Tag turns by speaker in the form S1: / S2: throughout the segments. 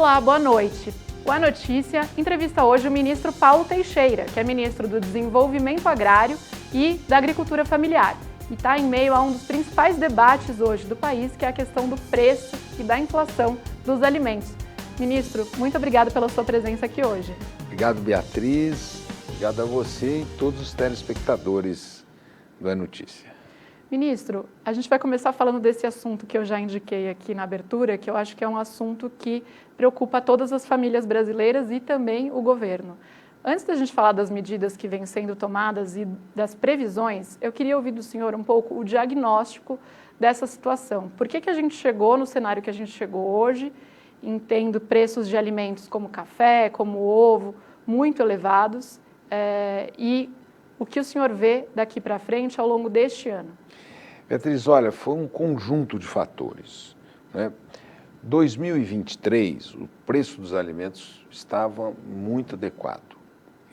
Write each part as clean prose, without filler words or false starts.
S1: Olá, boa noite. O A Notícia entrevista hoje o ministro Paulo Teixeira, que é ministro do Desenvolvimento Agrário e da Agricultura Familiar. E está em meio a um dos principais debates hoje do país, que é a questão do preço e da inflação dos alimentos. Ministro, muito obrigado pela sua presença aqui hoje.
S2: Obrigado, Beatriz. Obrigado a você e todos os telespectadores do A Notícia.
S1: Ministro, a gente vai começar falando desse assunto que eu já indiquei aqui na abertura, que eu acho que é um assunto que preocupa todas as famílias brasileiras e também o governo. Antes da gente falar das medidas que vêm sendo tomadas e das previsões, eu queria ouvir do senhor um pouco o diagnóstico dessa situação. Por que a gente chegou no cenário que a gente chegou hoje, tendo preços de alimentos como café, como ovo, muito elevados, e o que o senhor vê daqui para frente ao longo deste ano?
S2: Beatriz, olha, foi um conjunto de fatores, né? 2023, o preço dos alimentos estava muito adequado.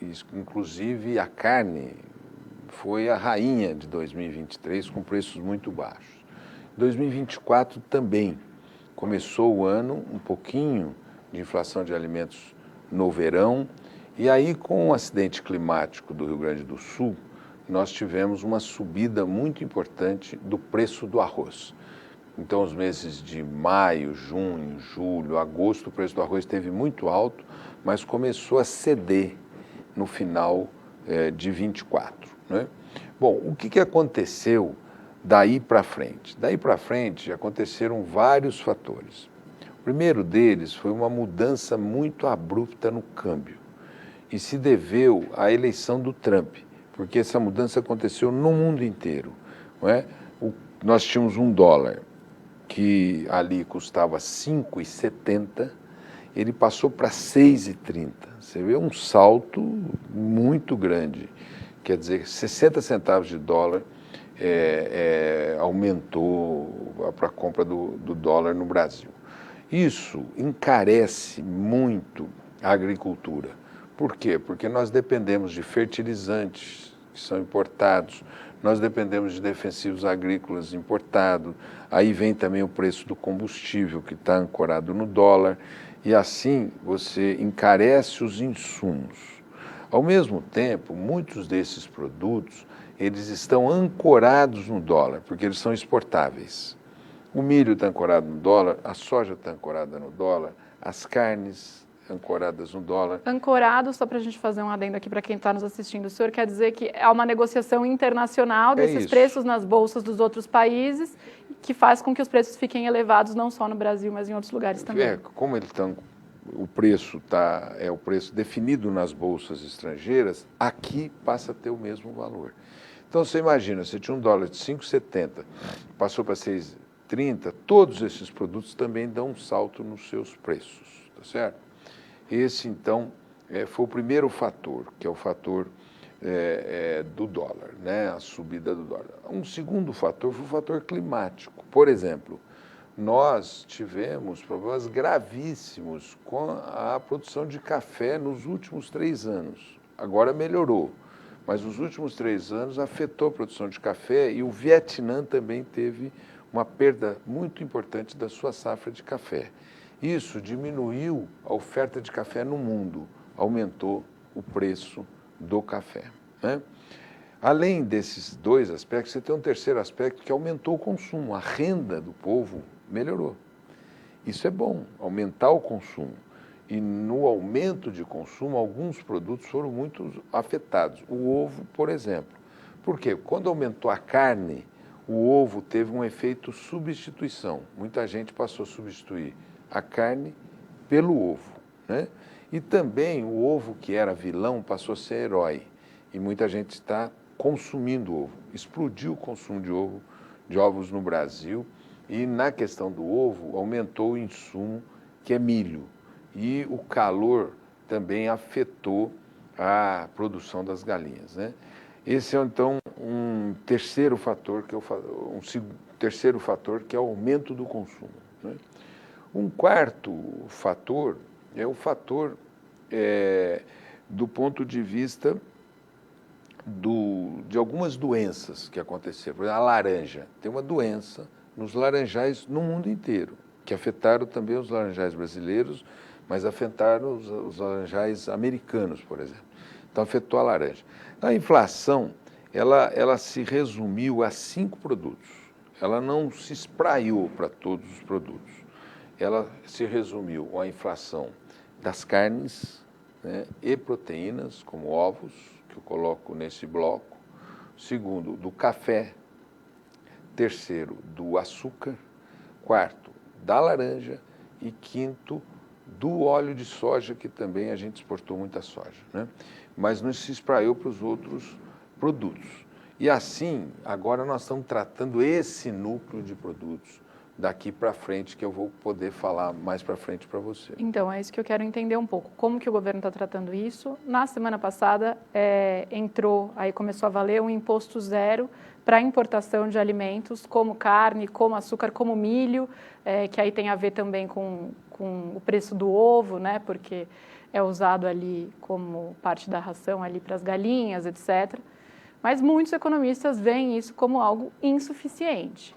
S2: Isso, inclusive, a carne foi a rainha de 2023, com preços muito baixos. 2024 também começou o ano um pouquinho de inflação de alimentos no verão, e aí, com o acidente climático do Rio Grande do Sul, nós tivemos uma subida muito importante do preço do arroz. Então, os meses de maio, junho, julho, agosto, o preço do arroz esteve muito alto, mas começou a ceder no final de 24. Né? Bom, o que aconteceu daí para frente? Daí para frente aconteceram vários fatores. O primeiro deles foi uma mudança muito abrupta no câmbio e se deveu à eleição do Trump, porque essa mudança aconteceu no mundo inteiro. Não é? Nós tínhamos $1 que ali custava 5,70, ele passou para 6,30. Você vê um salto muito grande. Quer dizer, 60 centavos de dólar aumentou para a compra do dólar no Brasil. Isso encarece muito a agricultura. Por quê? Porque nós dependemos de fertilizantes que são importados, nós dependemos de defensivos agrícolas importados, aí vem também o preço do combustível que está ancorado no dólar, e assim você encarece os insumos. Ao mesmo tempo, muitos desses produtos, eles estão ancorados no dólar, porque eles são exportáveis. O milho está ancorado no dólar, a soja está ancorada no dólar, as carnes ancoradas no dólar.
S1: Ancorado, só para a gente fazer um adendo aqui para quem está nos assistindo, o senhor quer dizer que é uma negociação internacional desses preços nas bolsas dos outros países, que faz com que os preços fiquem elevados não só no Brasil, mas em outros lugares também.
S2: Como o preço é o preço definido nas bolsas estrangeiras, aqui passa a ter o mesmo valor. Então você imagina, você tinha $1 de 5,70, passou para 6,30, todos esses produtos também dão um salto nos seus preços, tá certo? Esse, então, foi o primeiro fator, que é o fator do dólar, né? A subida do dólar. Um segundo fator foi o fator climático. Por exemplo, nós tivemos problemas gravíssimos com a produção de café nos últimos 3 anos. Agora melhorou, mas nos últimos 3 anos afetou a produção de café e o Vietnã também teve uma perda muito importante da sua safra de café. Isso diminuiu a oferta de café no mundo, aumentou o preço do café, né? Além desses dois aspectos, você tem um terceiro aspecto que aumentou o consumo, a renda do povo melhorou. Isso é bom, aumentar o consumo. E no aumento de consumo, alguns produtos foram muito afetados. O ovo, por exemplo. Por quê? Quando aumentou a carne, o ovo teve um efeito substituição. Muita gente passou a substituir a carne pelo ovo, né? E também o ovo que era vilão passou a ser herói. E muita gente está consumindo ovo. Explodiu o consumo de ovos no Brasil. E na questão do ovo, aumentou o insumo, que é milho. E o calor também afetou a produção das galinhas, né? Esse é, então, um terceiro fator, terceiro fator, que é o aumento do consumo, né? Um quarto fator é o fator do ponto de vista de algumas doenças que aconteceram. Por exemplo, a laranja. Tem uma doença nos laranjais no mundo inteiro, que afetaram também os laranjais brasileiros, mas afetaram os laranjais americanos, por exemplo. Então, afetou a laranja. A inflação, ela se resumiu a 5 produtos. Ela não se espraiou para todos os produtos. Ela se resumiu à inflação das carnes, né, e proteínas, como ovos, que eu coloco nesse bloco. Segundo, do café. Terceiro, do açúcar. Quarto, da laranja. E quinto, do óleo de soja, que também a gente exportou muita soja, né? Mas não se espraiou para os outros produtos. E assim, agora nós estamos tratando esse núcleo de produtos daqui para frente, que eu vou poder falar mais para frente para você.
S1: Então, é isso que eu quero entender um pouco. Como que o governo está tratando isso? Na semana passada, começou a valer um imposto zero para importação de alimentos, como carne, como açúcar, como milho, que aí tem a ver também com o preço do ovo, né? Porque é usado ali como parte da ração ali para as galinhas, etc. Mas muitos economistas veem isso como algo insuficiente.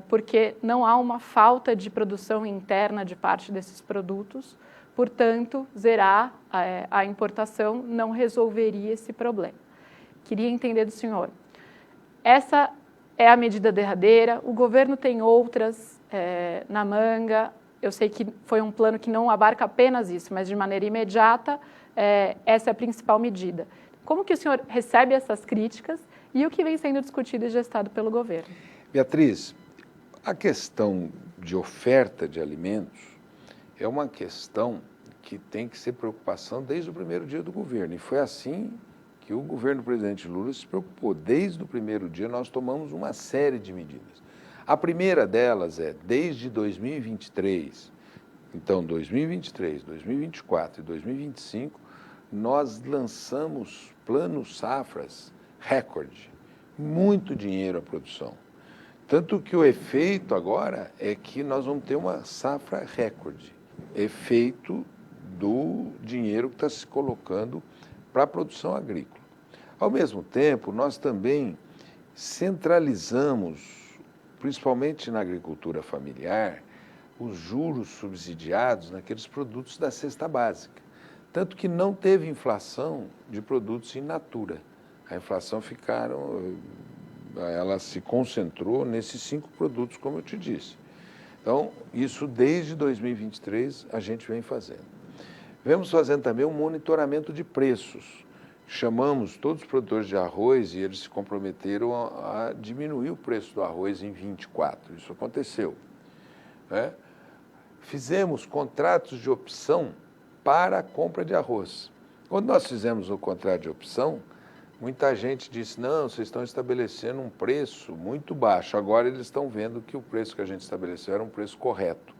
S1: Porque não há uma falta de produção interna de parte desses produtos, portanto, zerar a importação não resolveria esse problema. Queria entender do senhor, essa é a medida derradeira, o governo tem outras na manga, eu sei que foi um plano que não abarca apenas isso, mas de maneira imediata, essa é a principal medida. Como que o senhor recebe essas críticas e o que vem sendo discutido e gestado pelo governo?
S2: Beatriz, a questão de oferta de alimentos é uma questão que tem que ser preocupação desde o primeiro dia do governo. E foi assim que o governo do presidente Lula se preocupou. Desde o primeiro dia nós tomamos uma série de medidas. A primeira delas desde 2023, então 2023, 2024 e 2025, nós lançamos planos safras recorde, muito dinheiro à produção. Tanto que o efeito agora é que nós vamos ter uma safra recorde, efeito do dinheiro que está se colocando para a produção agrícola. Ao mesmo tempo, nós também centralizamos, principalmente na agricultura familiar, os juros subsidiados naqueles produtos da cesta básica. Tanto que não teve inflação de produtos in natura. A inflação ela se concentrou nesses 5 produtos, como eu te disse. Então, isso desde 2023 a gente vem fazendo. Vemos fazendo também um monitoramento de preços. Chamamos todos os produtores de arroz e eles se comprometeram a diminuir o preço do arroz em 24. Isso aconteceu, né? Fizemos contratos de opção para a compra de arroz. Quando nós fizemos o contrato de opção, muita gente disse, não, vocês estão estabelecendo um preço muito baixo. Agora eles estão vendo que o preço que a gente estabeleceu era um preço correto.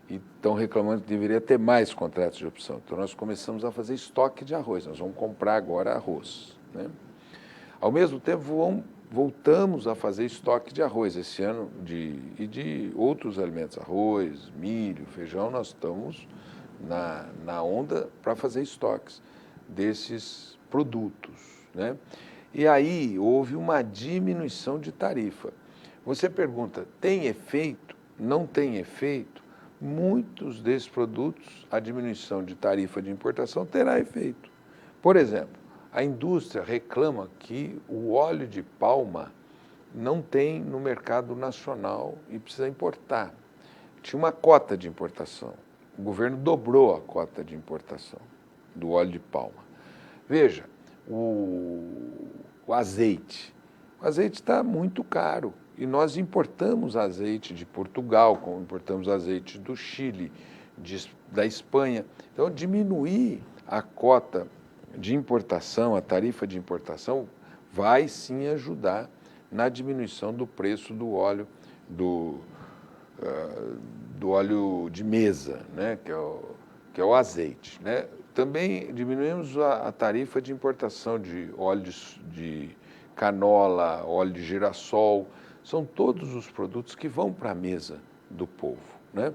S2: E estão reclamando que deveria ter mais contratos de opção. Então nós começamos a fazer estoque de arroz. Nós vamos comprar agora arroz, né? Ao mesmo tempo, voltamos a fazer estoque de arroz esse ano e de outros alimentos, arroz, milho, feijão. Nós estamos na onda para fazer estoques desses produtos, né? E aí houve uma diminuição de tarifa. Você pergunta, tem efeito? Não tem efeito? Muitos desses produtos, a diminuição de tarifa de importação terá efeito. Por exemplo, a indústria reclama que o óleo de palma não tem no mercado nacional e precisa importar. Tinha uma cota de importação. O governo dobrou a cota de importação do óleo de palma. Veja, o azeite. O azeite está muito caro. E nós importamos azeite de Portugal, como importamos azeite do Chile, da Espanha. Então, diminuir a cota de importação, a tarifa de importação, vai sim ajudar na diminuição do preço do óleo, do óleo de mesa, né, que é o azeite, né? Também diminuímos a tarifa de importação de óleo de canola, óleo de girassol. São todos os produtos que vão para a mesa do povo, né?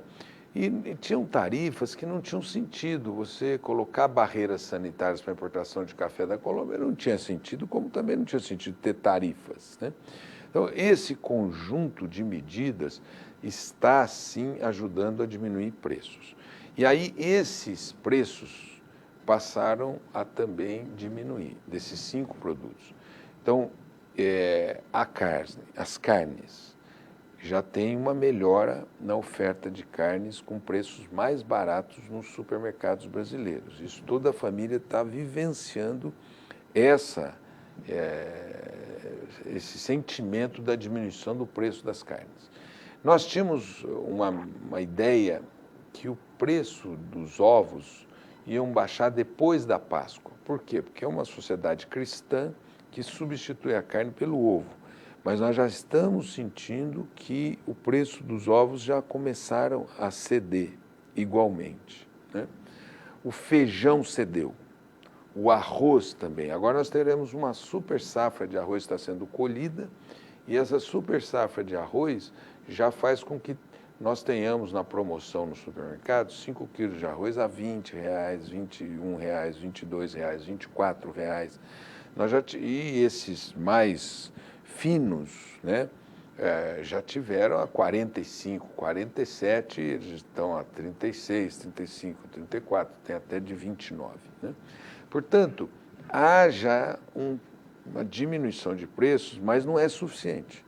S2: E tinham tarifas que não tinham sentido. Você colocar barreiras sanitárias para a importação de café da Colômbia não tinha sentido, como também não tinha sentido ter tarifas, né? Então, esse conjunto de medidas está, sim, ajudando a diminuir preços. E aí esses preços passaram a também diminuir, desses 5 produtos. Então, as carnes, já tem uma melhora na oferta de carnes com preços mais baratos nos supermercados brasileiros. Isso toda a família está vivenciando esse sentimento da diminuição do preço das carnes. Nós tínhamos uma ideia que o preço dos ovos iam baixar depois da Páscoa. Por quê? Porque é uma sociedade cristã que substitui a carne pelo ovo. Mas nós já estamos sentindo que o preço dos ovos já começaram a ceder igualmente, né? O feijão cedeu, o arroz também. Agora nós teremos uma super safra de arroz que está sendo colhida, e essa super safra de arroz já faz com que nós tenhamos na promoção no supermercado 5 quilos de arroz a R$20, R$21, R$22, R$24. E esses mais finos, né, já tiveram a 45, 47, eles estão a 36, 35, 34, tem até de 29. Né? Portanto, há já uma diminuição de preços, mas não é suficiente.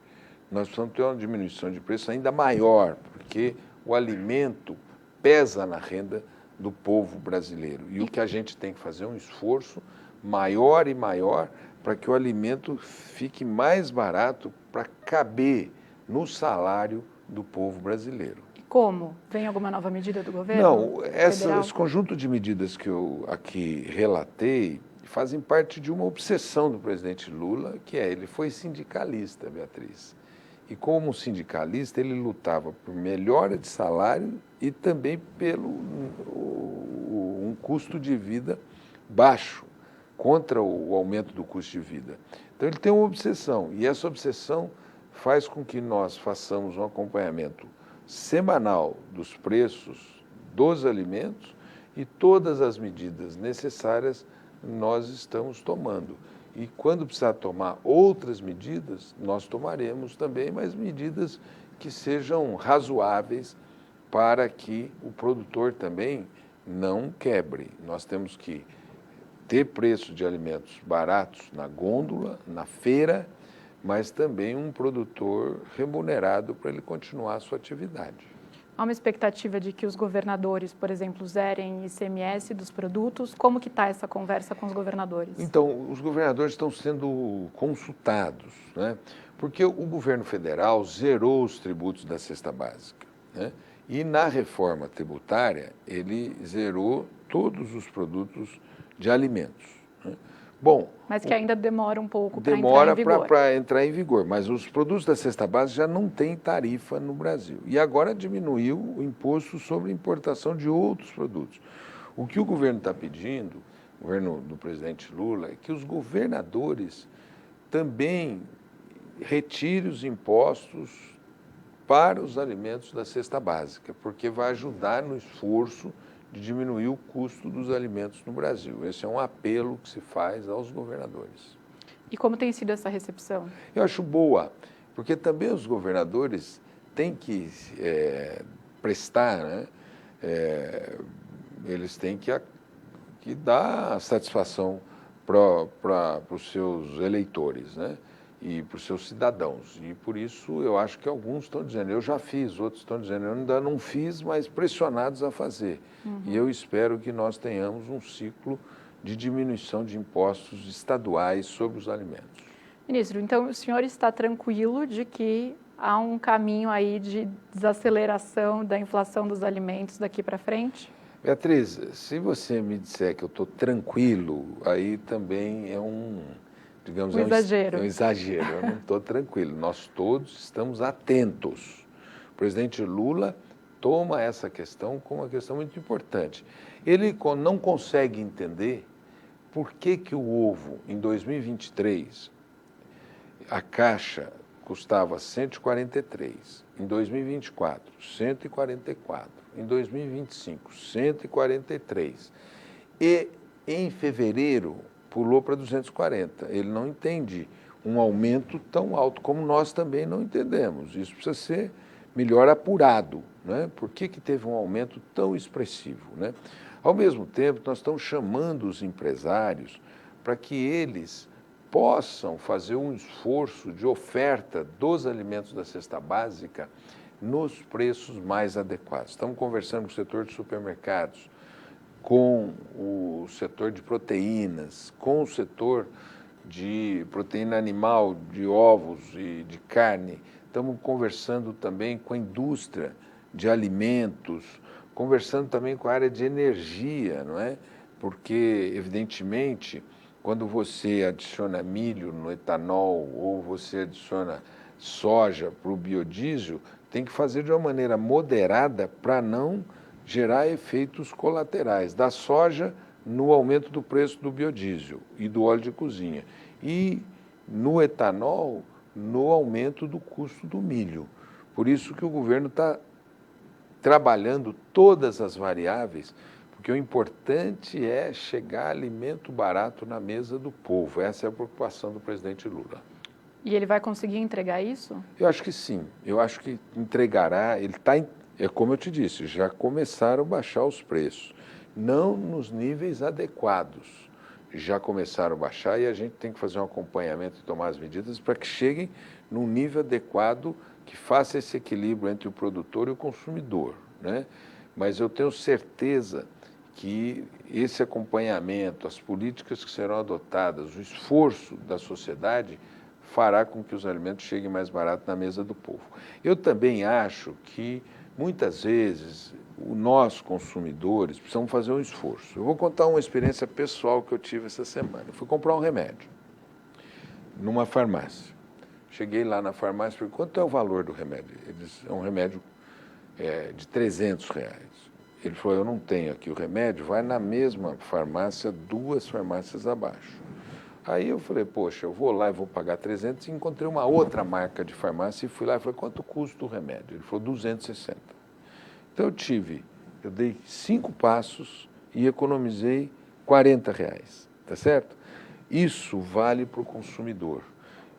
S2: Nós precisamos ter uma diminuição de preços ainda maior, porque o alimento pesa na renda do povo brasileiro. E o que a gente tem que fazer é um esforço maior e maior para que o alimento fique mais barato para caber no salário do povo brasileiro.
S1: E como? Vem alguma nova medida do governo?
S2: Não, esse conjunto de medidas que eu aqui relatei fazem parte de uma obsessão do presidente Lula, que ele foi sindicalista, Beatriz. E como sindicalista, ele lutava por melhora de salário e também pelo um custo de vida baixo, contra o aumento do custo de vida. Então ele tem uma obsessão, e essa obsessão faz com que nós façamos um acompanhamento semanal dos preços dos alimentos, e todas as medidas necessárias nós estamos tomando. E quando precisar tomar outras medidas, nós tomaremos também, mas medidas que sejam razoáveis para que o produtor também não quebre. Nós temos que ter preço de alimentos baratos na gôndola, na feira, mas também um produtor remunerado para ele continuar a sua atividade.
S1: Há uma expectativa de que os governadores, por exemplo, zerem ICMS dos produtos. Como que está essa conversa com os governadores?
S2: Então, os governadores estão sendo consultados, né? Porque o governo federal zerou os tributos da cesta básica, né? E na reforma tributária, ele zerou todos os produtos de alimentos, né? Bom,
S1: mas que ainda demora um pouco para entrar em vigor.
S2: Demora para entrar em vigor, mas os produtos da cesta básica já não têm tarifa no Brasil. E agora diminuiu o imposto sobre importação de outros produtos. O que o governo está pedindo, o governo do presidente Lula, é que os governadores também retirem os impostos para os alimentos da cesta básica, porque vai ajudar no esforço de diminuir o custo dos alimentos no Brasil. Esse é um apelo que se faz aos governadores.
S1: E como tem sido essa recepção?
S2: Eu acho boa, porque também os governadores têm que prestar, né? Eles têm que dar satisfação para os seus eleitores, né? E para os seus cidadãos. E por isso eu acho que alguns estão dizendo, eu já fiz, outros estão dizendo, eu ainda não fiz, mas pressionados a fazer. Uhum. E eu espero que nós tenhamos um ciclo de diminuição de impostos estaduais sobre os alimentos.
S1: Ministro, então o senhor está tranquilo de que há um caminho aí de desaceleração da inflação dos alimentos daqui para frente?
S2: Beatriz, se você me disser que eu estou tranquilo, aí também é digamos,
S1: exagero.
S2: É um exagero, eu não estou tranquilo. Nós todos estamos atentos. O presidente Lula toma essa questão como uma questão muito importante. Ele não consegue entender por que o ovo, em 2023, a caixa custava 143, em 2024, 144, em 2025, 143. E em fevereiro pulou para 240. Ele não entende um aumento tão alto como nós também não entendemos. Isso precisa ser melhor apurado, né? Por que teve um aumento tão expressivo, né? Ao mesmo tempo, nós estamos chamando os empresários para que eles possam fazer um esforço de oferta dos alimentos da cesta básica nos preços mais adequados. Estamos conversando com o setor de supermercados, com o setor de proteínas, com o setor de proteína animal, de ovos e de carne. Estamos conversando também com a indústria de alimentos, conversando também com a área de energia, não é? Porque, evidentemente, quando você adiciona milho no etanol ou você adiciona soja para o biodiesel, tem que fazer de uma maneira moderada para não gerar efeitos colaterais da soja no aumento do preço do biodiesel e do óleo de cozinha e no etanol no aumento do custo do milho. Por isso que o governo está trabalhando todas as variáveis, porque o importante é chegar alimento barato na mesa do povo. Essa é a preocupação do presidente Lula.
S1: E ele vai conseguir entregar isso?
S2: Eu acho que sim. Eu acho que entregará. Ele está, é como eu te disse, já começaram a baixar os preços. Não nos níveis adequados. Já começaram a baixar e a gente tem que fazer um acompanhamento e tomar as medidas para que cheguem num nível adequado que faça esse equilíbrio entre o produtor e o consumidor, né? Mas eu tenho certeza que esse acompanhamento, as políticas que serão adotadas, o esforço da sociedade fará com que os alimentos cheguem mais barato na mesa do povo. Eu também acho que, muitas vezes, nós, consumidores, precisamos fazer um esforço. Eu vou contar uma experiência pessoal que eu tive essa semana. Eu fui comprar um remédio numa farmácia. Cheguei lá na farmácia e falei, quanto é o valor do remédio? Eles, é um remédio de R$300. Ele falou, eu não tenho aqui o remédio, vai na mesma farmácia, 2 farmácias abaixo. Aí eu falei, poxa, eu vou lá e vou pagar 300 e encontrei uma outra marca de farmácia e fui lá e falei, quanto custa o remédio? Ele falou, 260. Então eu dei 5 passos e economizei R$40, tá certo? Isso vale para o consumidor.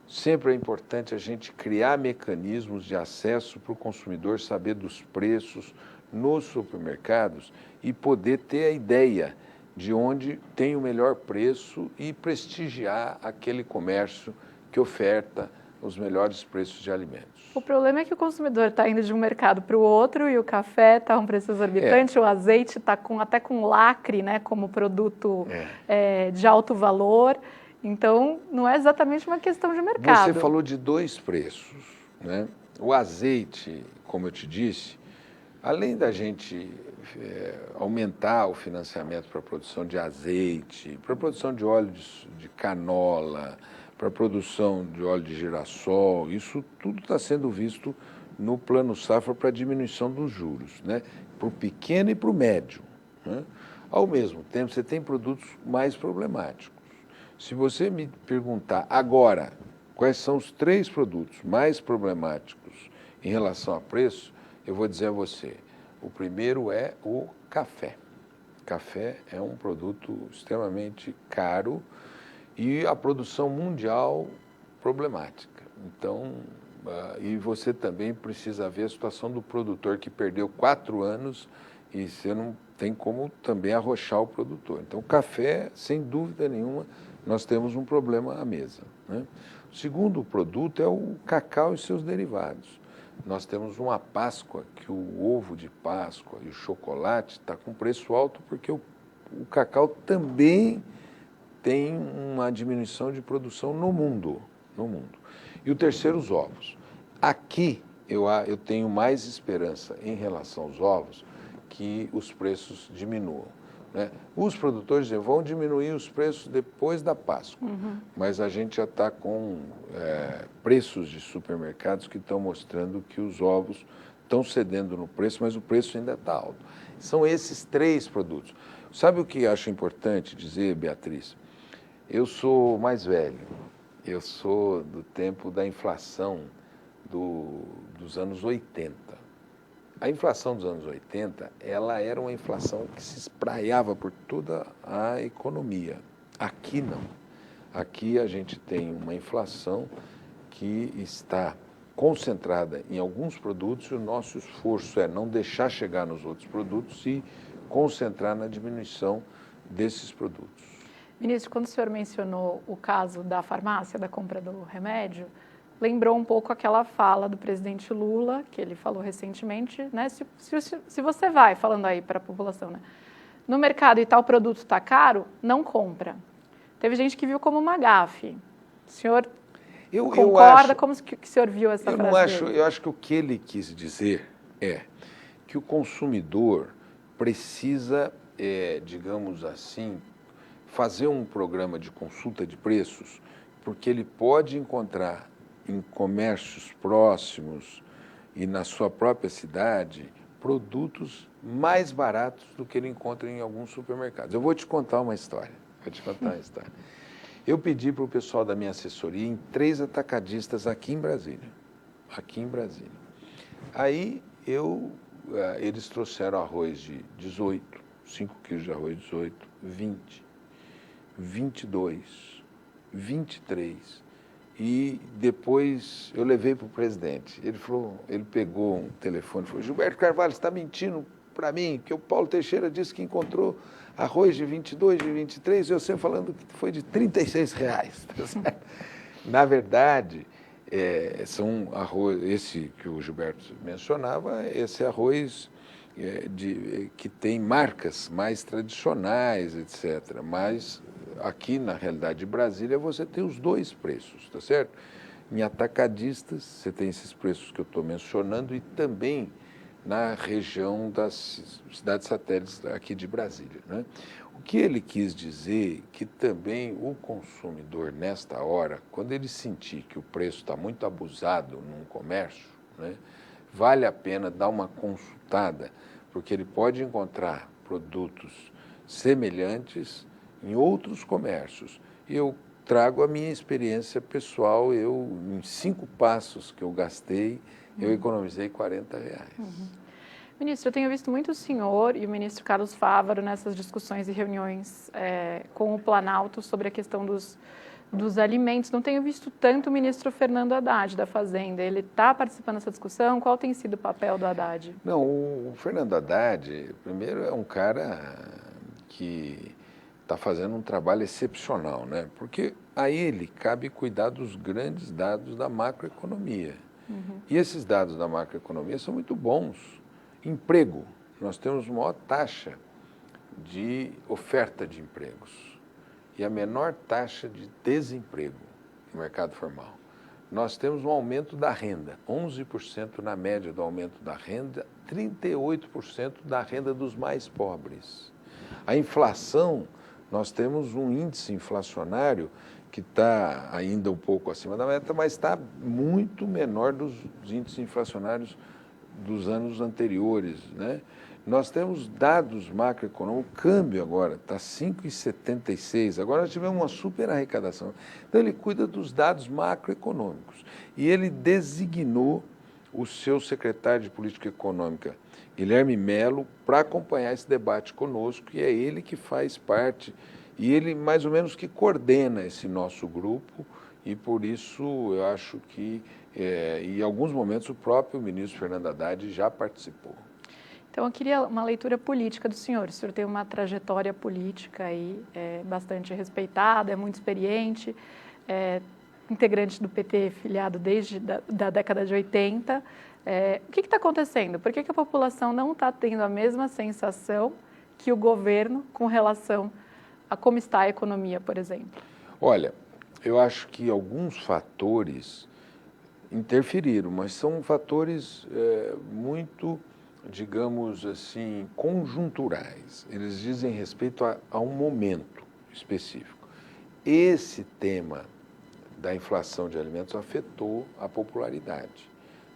S2: Sempre é importante a gente criar mecanismos de acesso para o consumidor saber dos preços nos supermercados e poder ter a ideia de onde tem o melhor preço e prestigiar aquele comércio que oferta os melhores preços de alimentos.
S1: O problema é que o consumidor está indo de um mercado para o outro e o café está um preço exorbitante, o azeite está até com lacre, né, como produto de alto valor. Então, não é exatamente uma questão de mercado.
S2: Você falou de 2 preços, né? O azeite, como eu te disse, além da gente aumentar o financiamento para a produção de azeite, para a produção de óleo de canola, para a produção de óleo de girassol, isso tudo está sendo visto no Plano Safra para a diminuição dos juros, né? Para o pequeno e para o médio, né? Ao mesmo tempo, você tem produtos mais problemáticos. Se você me perguntar agora quais são os 3 produtos mais problemáticos em relação a preço, eu vou dizer a você, o primeiro é o café. Café é um produto extremamente caro e a produção mundial problemática. Então, e você também precisa ver a situação do produtor que perdeu 4 anos e você não tem como também arrochar o produtor. Então, o café, sem dúvida nenhuma, nós temos um problema à mesa, né? O segundo produto é o cacau e seus derivados. Nós temos uma Páscoa, que o ovo de Páscoa e o chocolate está com preço alto porque o cacau também tem uma diminuição de produção no mundo. E o terceiro, os ovos. Aqui eu tenho mais esperança em relação aos ovos que os preços diminuam, né? Os produtores vão diminuir os preços depois da Páscoa, mas a gente já está com preços de supermercados que estão mostrando que os ovos estão cedendo no preço, mas o preço ainda está alto. São esses 3 produtos. Sabe o que acho importante dizer, Beatriz? Eu sou mais velho, eu sou do tempo da inflação dos anos 80. A inflação dos anos 80, ela era uma inflação que se espraiava por toda a economia. Aqui não. Aqui a gente tem uma inflação que está concentrada em alguns produtos e o nosso esforço é não deixar chegar nos outros produtos e concentrar na diminuição desses produtos.
S1: Ministro, quando o senhor mencionou o caso da farmácia, da compra do remédio, lembrou um pouco aquela fala do presidente Lula, que ele falou recentemente, né? Se você vai, falando aí para a população, né? No mercado e tal produto está caro, não compra. Teve gente que viu como uma gafe. O senhor concorda? Como que o senhor viu essa frase dele?
S2: Eu acho que o que ele quis dizer é que o consumidor precisa, digamos assim, fazer um programa de consulta de preços, porque ele pode encontrar em comércios próximos e na sua própria cidade produtos mais baratos do que ele encontra em alguns supermercados. Eu vou te contar uma história. Eu pedi para o pessoal da minha assessoria em 3 atacadistas aqui em Brasília. Aí eles trouxeram arroz de 18, 5 quilos de arroz 18, 20, 22, 23. E depois eu levei para o presidente. Ele pegou um telefone e falou: Gilberto Carvalho, você está mentindo para mim, que o Paulo Teixeira disse que encontrou arroz de 22, de 23, e você falando que foi de R$36. Na verdade, são arroz, esse que o Gilberto mencionava, esse arroz que tem marcas mais tradicionais, etc. Mas aqui, na realidade de Brasília, você tem os dois preços, tá certo? Em atacadistas, você tem esses preços que eu estou mencionando e também na região das cidades satélites aqui de Brasília, né? O que ele quis dizer que também o consumidor, nesta hora, quando ele sentir que o preço está muito abusado num comércio, né, vale a pena dar uma consultada, porque ele pode encontrar produtos semelhantes em outros comércios. Eu trago a minha experiência pessoal, em 5 passos que eu gastei, eu economizei R$40.
S1: Ministro, eu tenho visto muito o senhor e o ministro Carlos Fávaro nessas discussões e reuniões com o Planalto sobre a questão dos alimentos. Não tenho visto tanto o ministro Fernando Haddad, da Fazenda. Ele está participando dessa discussão? Qual tem sido o papel do Haddad?
S2: Não, o Fernando Haddad, primeiro, é um cara que está fazendo um trabalho excepcional, né? Porque a ele cabe cuidar dos grandes dados da macroeconomia. E esses dados da macroeconomia são muito bons. Emprego, nós temos maior taxa de oferta de empregos e a menor taxa de desemprego no mercado formal. Nós temos um aumento da renda, 11% na média do aumento da renda, 38% da renda dos mais pobres. A inflação, nós temos um índice inflacionário que está ainda um pouco acima da meta, mas está muito menor dos índices inflacionários dos anos anteriores, né? Nós temos dados macroeconômicos, o câmbio agora está 5,76, agora nós tivemos uma super arrecadação. Então ele cuida dos dados macroeconômicos e ele designou o seu secretário de Política Econômica, Guilherme Melo, para acompanhar esse debate conosco, e é ele que faz parte, e ele mais ou menos que coordena esse nosso grupo, e por isso eu acho que em alguns momentos o próprio ministro Fernando Haddad já participou.
S1: Então, eu queria uma leitura política do senhor. O senhor tem uma trajetória política aí bastante respeitada, é muito experiente, integrante do PT, filiado desde da década de 80. O que está acontecendo? Por que a população não está tendo a mesma sensação que o governo com relação a como está a economia, por exemplo?
S2: Olha, eu acho que alguns fatores interferiram, mas são fatores muito, digamos assim, conjunturais. Eles dizem respeito a um momento específico. Esse tema da inflação de alimentos afetou a popularidade,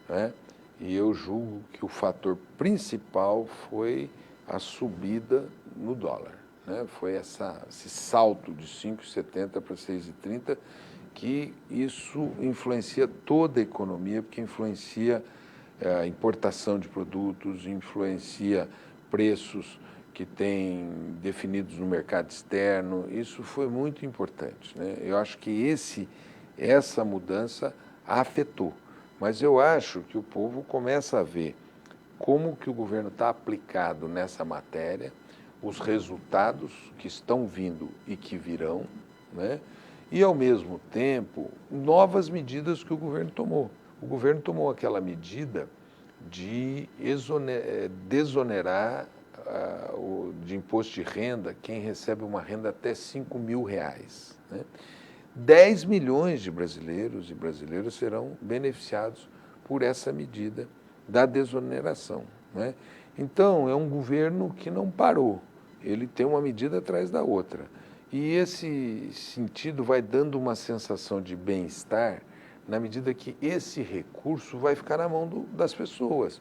S2: né? E eu julgo que o fator principal foi a subida no dólar, né? Foi esse salto de 5,70 para 6,30, que isso influencia toda a economia, porque influencia a importação de produtos, influencia preços que tem definidos no mercado externo. Isso foi muito importante, né? Eu acho que essa mudança afetou. Mas eu acho que o povo começa a ver como que o governo está aplicado nessa matéria, os resultados que estão vindo e que virão, né? E, ao mesmo tempo, novas medidas que o governo tomou. O governo tomou aquela medida de desonerar de imposto de renda quem recebe uma renda até R$ 5.000. Né? 10 milhões de brasileiros e brasileiras serão beneficiados por essa medida da desoneração. Né? Então, é um governo que não parou, ele tem uma medida atrás da outra. E esse sentido vai dando uma sensação de bem-estar na medida que esse recurso vai ficar na mão das pessoas.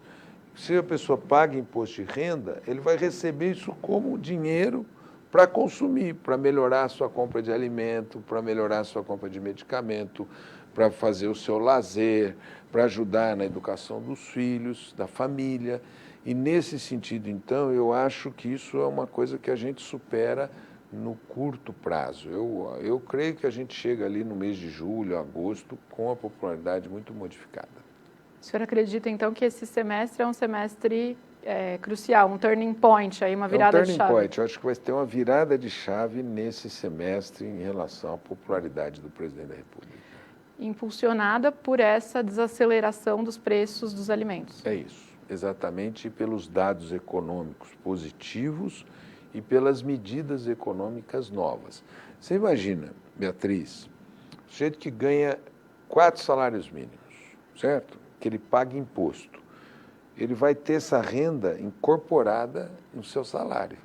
S2: Se a pessoa paga imposto de renda, ele vai receber isso como dinheiro para consumir, para melhorar a sua compra de alimento, para melhorar a sua compra de medicamento, para fazer o seu lazer, para ajudar na educação dos filhos, da família. E nesse sentido, então, eu acho que isso é uma coisa que a gente supera no curto prazo. Eu creio que a gente chega ali no mês de julho, agosto, com a popularidade muito modificada.
S1: O senhor acredita, então, que esse semestre é um semestre crucial, um turning point, aí, uma virada de chave?
S2: É um turning point. Eu acho que vai ter uma virada de chave nesse semestre em relação à popularidade do presidente da República.
S1: Impulsionada por essa desaceleração dos preços dos alimentos.
S2: É isso, exatamente pelos dados econômicos positivos e pelas medidas econômicas novas. Você imagina, Beatriz, o sujeito que ganha 4 salários mínimos, certo? Que ele paga imposto. Ele vai ter essa renda incorporada no seu salário.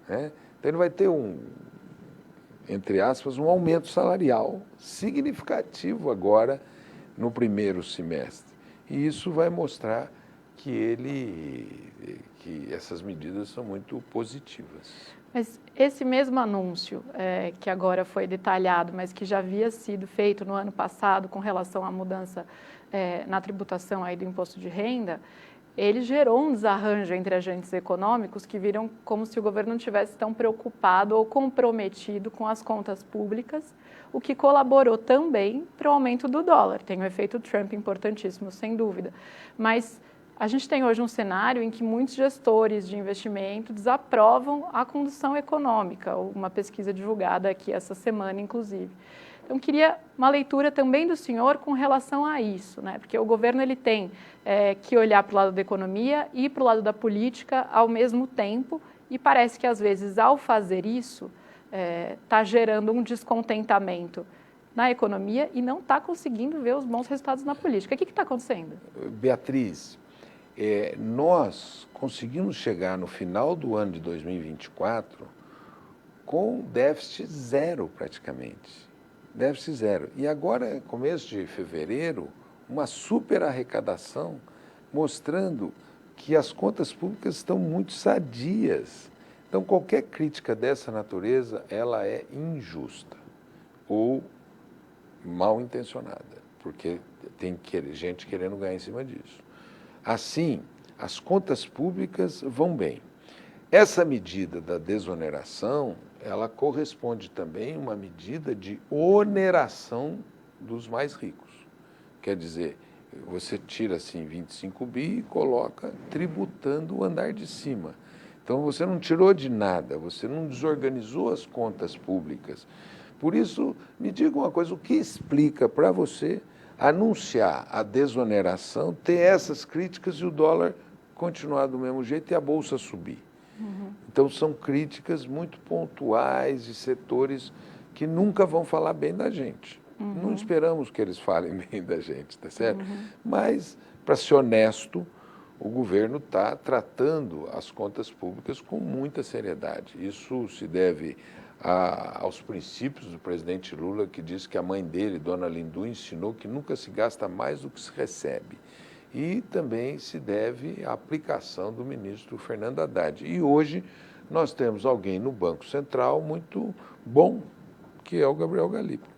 S2: Né? Então ele vai ter entre aspas, um aumento salarial significativo agora no primeiro semestre. E isso vai mostrar que essas medidas são muito positivas.
S1: Mas esse mesmo anúncio, que agora foi detalhado, mas que já havia sido feito no ano passado com relação à mudança na tributação aí do imposto de renda, ele gerou um desarranjo entre agentes econômicos que viram como se o governo não estivesse tão preocupado ou comprometido com as contas públicas, o que colaborou também para o aumento do dólar. Tem o efeito Trump importantíssimo, sem dúvida. Mas a gente tem hoje um cenário em que muitos gestores de investimento desaprovam a condução econômica, uma pesquisa divulgada aqui essa semana, inclusive. Então, queria uma leitura também do senhor com relação a isso, né? Porque o governo ele tem que olhar para o lado da economia e para o lado da política ao mesmo tempo, e parece que, às vezes, ao fazer isso, está gerando um descontentamento na economia e não está conseguindo ver os bons resultados na política. O que está acontecendo?
S2: Beatriz, nós conseguimos chegar no final do ano de 2024 com déficit zero praticamente. Déficit zero. E agora, começo de fevereiro, uma super arrecadação mostrando que as contas públicas estão muito sadias. Então, qualquer crítica dessa natureza, ela é injusta ou mal intencionada, porque tem gente querendo ganhar em cima disso. Assim, as contas públicas vão bem. Essa medida da desoneração, ela corresponde também a uma medida de oneração dos mais ricos. Quer dizer, você tira assim 25 bi e coloca tributando o andar de cima. Então você não tirou de nada, você não desorganizou as contas públicas. Por isso, me diga uma coisa, o que explica para você anunciar a desoneração, ter essas críticas e o dólar continuar do mesmo jeito e a bolsa subir? Então, são críticas muito pontuais de setores que nunca vão falar bem da gente. Não esperamos que eles falem bem da gente, tá certo? Mas, para ser honesto, o governo está tratando as contas públicas com muita seriedade. Isso se deve aos princípios do presidente Lula, que disse que a mãe dele, Dona Lindu, ensinou que nunca se gasta mais do que se recebe. E também se deve à aplicação do ministro Fernando Haddad. E hoje nós temos alguém no Banco Central muito bom, que é o Gabriel Galípolo.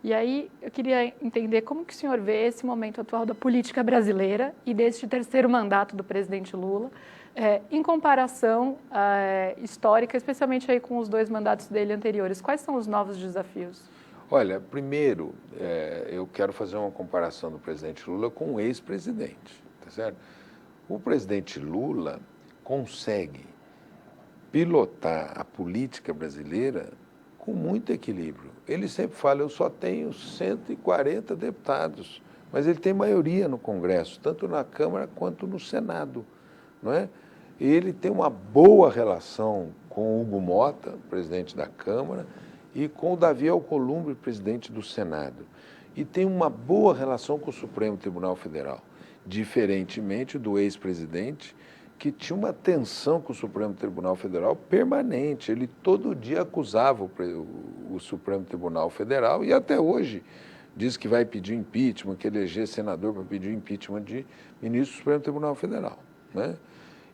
S1: E aí eu queria entender como que o senhor vê esse momento atual da política brasileira e deste terceiro mandato do presidente Lula, em comparação histórica, especialmente aí com os 2 mandatos dele anteriores. Quais são os novos desafios?
S2: Olha, primeiro, eu quero fazer uma comparação do presidente Lula com o ex-presidente, tá certo? O presidente Lula consegue pilotar a política brasileira com muito equilíbrio. Ele sempre fala, eu só tenho 140 deputados, mas ele tem maioria no Congresso, tanto na Câmara quanto no Senado, não é? Ele tem uma boa relação com o Hugo Mota, presidente da Câmara, e com o Davi Alcolumbre, presidente do Senado. E tem uma boa relação com o Supremo Tribunal Federal, diferentemente do ex-presidente, que tinha uma tensão com o Supremo Tribunal Federal permanente. Ele todo dia acusava o Supremo Tribunal Federal e até hoje diz que vai pedir impeachment, que eleger senador para pedir impeachment de ministro do Supremo Tribunal Federal, né?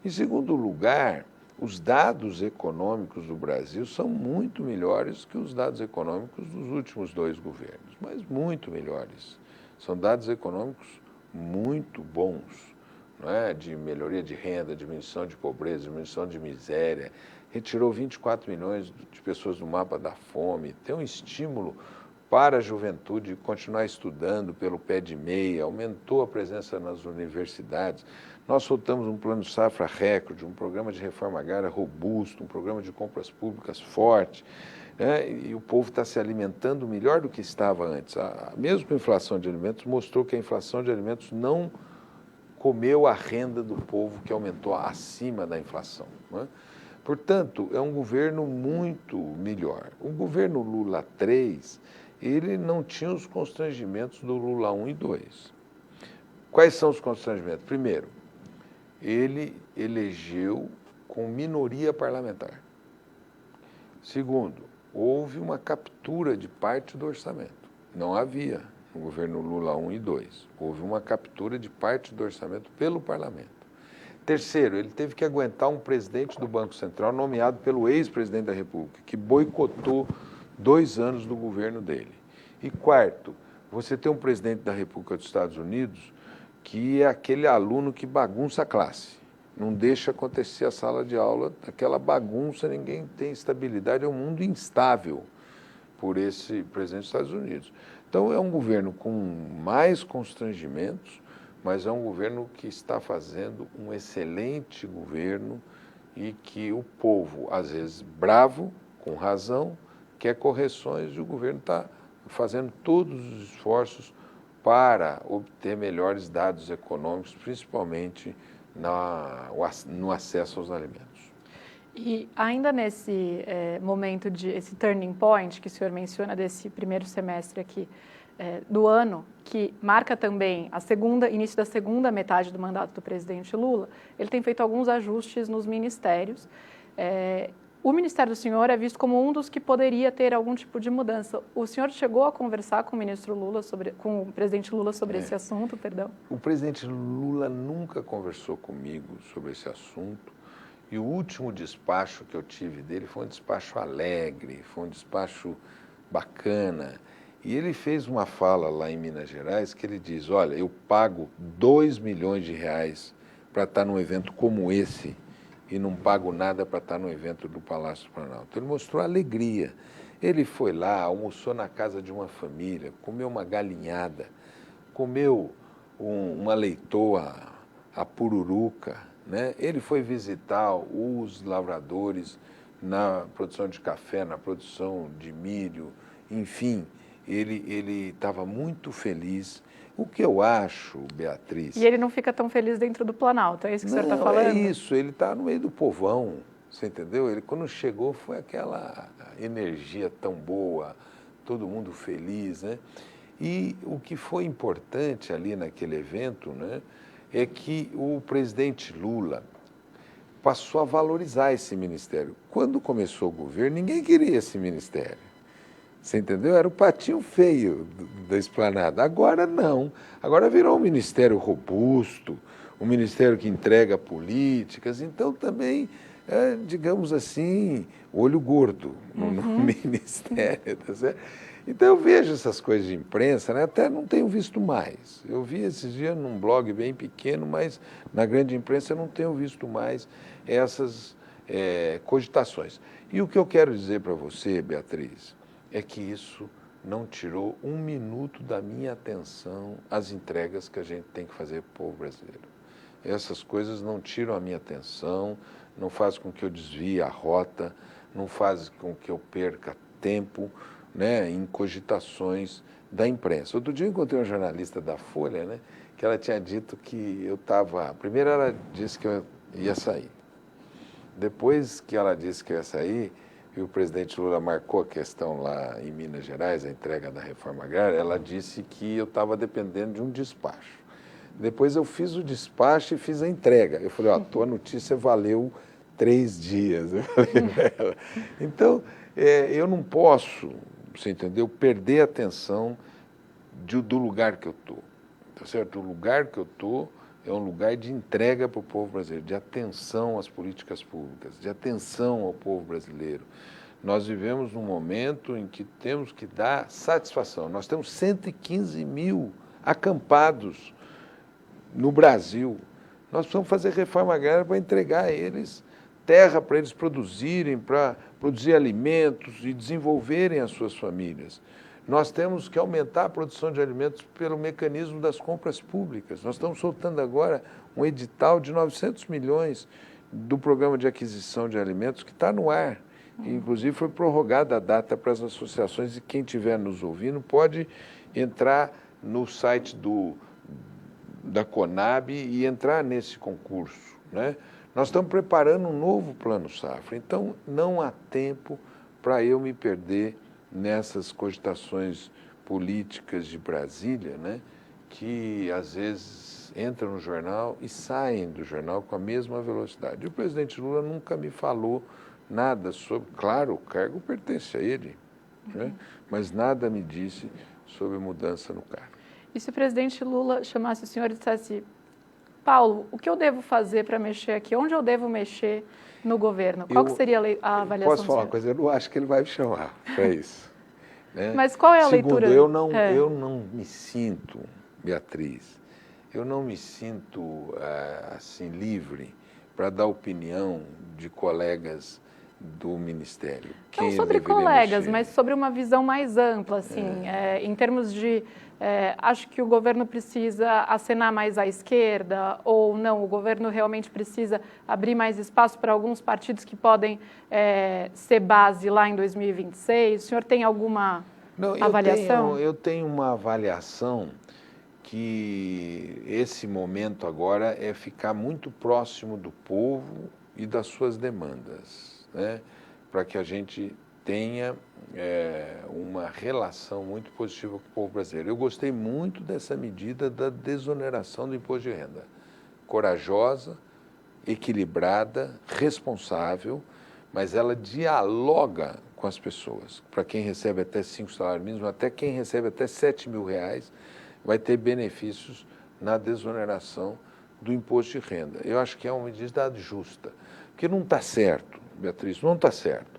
S2: Em segundo lugar, os dados econômicos do Brasil são muito melhores que os dados econômicos dos últimos 2 governos, mas muito melhores. São dados econômicos muito bons, não é? De melhoria de renda, diminuição de pobreza, diminuição de miséria, retirou 24 milhões de pessoas do mapa da fome, tem um estímulo para a juventude continuar estudando pelo pé de meia, aumentou a presença nas universidades. Nós soltamos um plano safra recorde, um programa de reforma agrária robusto, um programa de compras públicas forte, né? E o povo está se alimentando melhor do que estava antes. Mesmo com a inflação de alimentos, mostrou que a inflação de alimentos não comeu a renda do povo, que aumentou acima da inflação, né? Portanto, é um governo muito melhor. O governo Lula III, ele não tinha os constrangimentos do Lula I e II. Quais são os constrangimentos? Primeiro, ele elegeu com minoria parlamentar. Segundo, houve uma captura de parte do orçamento. Não havia no governo Lula I e II. Houve uma captura de parte do orçamento pelo parlamento. Terceiro, ele teve que aguentar um presidente do Banco Central nomeado pelo ex-presidente da República, que boicotou 2 anos do governo dele. E quarto, você tem um presidente da República dos Estados Unidos que é aquele aluno que bagunça a classe, não deixa acontecer a sala de aula, aquela bagunça, ninguém tem estabilidade, é um mundo instável por esse presidente dos Estados Unidos. Então, é um governo com mais constrangimentos, mas é um governo que está fazendo um excelente governo e que o povo, às vezes bravo, com razão, quer correções e o governo está fazendo todos os esforços para obter melhores dados econômicos, principalmente no acesso aos alimentos.
S1: E ainda nesse momento esse turning point que o senhor menciona desse primeiro semestre aqui do ano, que marca também início da segunda metade do mandato do presidente Lula, ele tem feito alguns ajustes nos ministérios. O ministério do senhor é visto como um dos que poderia ter algum tipo de mudança. O senhor chegou a conversar com o ministro Lula com o presidente Lula sobre esse assunto, perdão?
S2: O presidente Lula nunca conversou comigo sobre esse assunto. E o último despacho que eu tive dele foi um despacho alegre, foi um despacho bacana. E ele fez uma fala lá em Minas Gerais que ele diz, olha, eu pago 2 milhões de reais para estar num evento como esse e não pago nada para estar no evento do Palácio do Planalto. Ele mostrou alegria. Ele foi lá, almoçou na casa de uma família, comeu uma galinhada, comeu uma leitoa, a pururuca, né? Ele foi visitar os lavradores na produção de café, na produção de milho, enfim, ele estava muito feliz. O que eu acho, Beatriz...
S1: E ele não fica tão feliz dentro do Planalto, é isso que o senhor está falando?
S2: É isso, ele está no meio do povão, você entendeu? Ele, quando chegou, foi aquela energia tão boa, todo mundo feliz, né? E o que foi importante ali naquele evento, né, é que o presidente Lula passou a valorizar esse ministério. Quando começou o governo, ninguém queria esse ministério. Você entendeu? Era o patinho feio da esplanada. Agora não. Agora virou um ministério robusto, um ministério que entrega políticas. Então também, digamos assim, olho gordo no ministério. Tá certo? Então eu vejo essas coisas de imprensa, né? Até não tenho visto mais. Eu vi esses dias num blog bem pequeno, mas na grande imprensa eu não tenho visto mais essas cogitações. E o que eu quero dizer para você, Beatriz, é que isso não tirou um minuto da minha atenção as entregas que a gente tem que fazer para o povo brasileiro. Essas coisas não tiram a minha atenção, não fazem com que eu desvie a rota, não fazem com que eu perca tempo, né, em cogitações da imprensa. Outro dia eu encontrei uma jornalista da Folha, né, que ela tinha dito que eu estava... Primeiro ela disse que eu ia sair. Depois que ela disse que eu ia sair, e o presidente Lula marcou a questão lá em Minas Gerais, a entrega da reforma agrária, ela disse que eu estava dependendo de um despacho. Depois eu fiz o despacho e fiz a entrega. Eu falei, ó, tua notícia valeu 3 dias. Eu falei para ela. Então, eu não posso, você entendeu, perder a atenção do lugar que eu estou. Tá certo? O lugar que eu estou é um lugar de entrega para o povo brasileiro, de atenção às políticas públicas, de atenção ao povo brasileiro. Nós vivemos num momento em que temos que dar satisfação. Nós temos 115 mil acampados no Brasil. Nós precisamos fazer reforma agrária para entregar a eles terra para eles produzirem, para produzir alimentos e desenvolverem as suas famílias. Nós temos que aumentar a produção de alimentos pelo mecanismo das compras públicas. Nós estamos soltando agora um edital de 900 milhões do programa de aquisição de alimentos que está no ar. Inclusive foi prorrogada a data para as associações e quem estiver nos ouvindo pode entrar no site da Conab e entrar nesse concurso, né? Nós estamos preparando um novo Plano Safra, então não há tempo para eu me perder nessas cogitações políticas de Brasília, né, que às vezes entram no jornal e saem do jornal com a mesma velocidade. E o presidente Lula nunca me falou nada sobre... Claro, o cargo pertence a ele, né, mas nada me disse sobre mudança no cargo.
S1: E se o presidente Lula chamasse o senhor e dissesse: Paulo, o que eu devo fazer para mexer aqui? Onde eu devo mexer no governo? Qual que seria a avaliação?
S2: Posso falar uma coisa? Eu não acho que ele vai me chamar para isso. Né?
S1: Mas qual é a leitura?
S2: Eu não me sinto, Beatriz, eu não me sinto assim livre para dar opinião de colegas do Ministério.
S1: Não sobre colegas, mas sobre uma visão mais ampla, assim, em termos de... acho que o governo precisa acenar mais à esquerda ou não, o governo realmente precisa abrir mais espaço para alguns partidos que podem ser base lá em 2026? O senhor tem alguma avaliação?
S2: Eu tenho uma avaliação que esse momento agora é ficar muito próximo do povo e das suas demandas, né? Para que a gente tenha uma relação muito positiva com o povo brasileiro. Eu gostei muito dessa medida da desoneração do imposto de renda. Corajosa, equilibrada, responsável, mas ela dialoga com as pessoas. Para quem recebe até 5 salários mínimos, até quem recebe até R$7.000, vai ter benefícios na desoneração do imposto de renda. Eu acho que é uma medida justa, porque não está certo, Beatriz, não está certo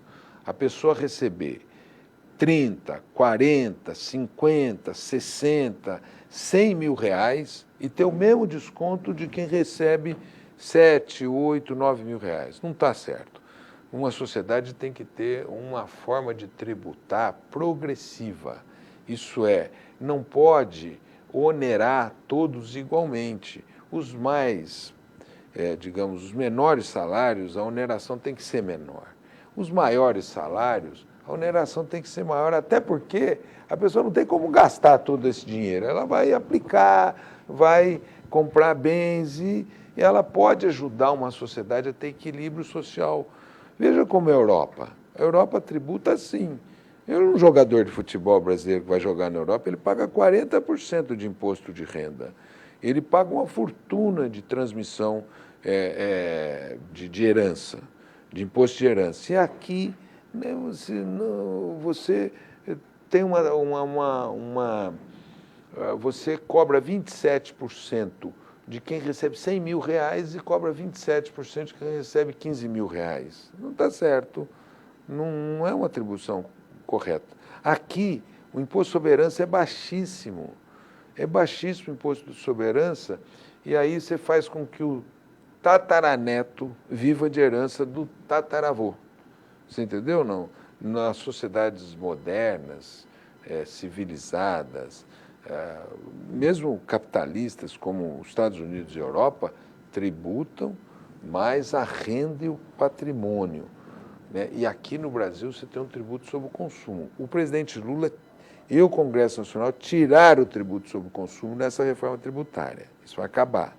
S2: a pessoa receber 30, 40, 50, 60, 100 mil reais e ter o mesmo desconto de quem recebe 7, 8, 9 mil reais. Não está certo. Uma sociedade tem que ter uma forma de tributar progressiva. Isso é, não pode onerar todos igualmente. Os mais, digamos, os menores salários, a oneração tem que ser menor. Os maiores salários, a oneração tem que ser maior, até porque a pessoa não tem como gastar todo esse dinheiro. Ela vai aplicar, vai comprar bens e ela pode ajudar uma sociedade a ter equilíbrio social. Veja como é a Europa. A Europa tributa assim. Um jogador de futebol brasileiro que vai jogar na Europa, ele paga 40% de imposto de renda. Ele paga uma fortuna de transmissão de herança, de imposto de herança. E aqui, né, você tem você cobra 27% de quem recebe 100 mil reais e cobra 27% de quem recebe 15 mil reais. Não está certo, não é uma atribuição correta. Aqui, o imposto sobre herança é baixíssimo o imposto sobre herança, e aí você faz com que o tataraneto viva de herança do tataravô. Você entendeu ou não? Nas sociedades modernas, civilizadas, mesmo capitalistas como os Estados Unidos e a Europa, tributam mais a renda e o patrimônio, né? E aqui no Brasil você tem um tributo sobre o consumo. O presidente Lula e o Congresso Nacional tiraram o tributo sobre o consumo nessa reforma tributária. Isso vai acabar.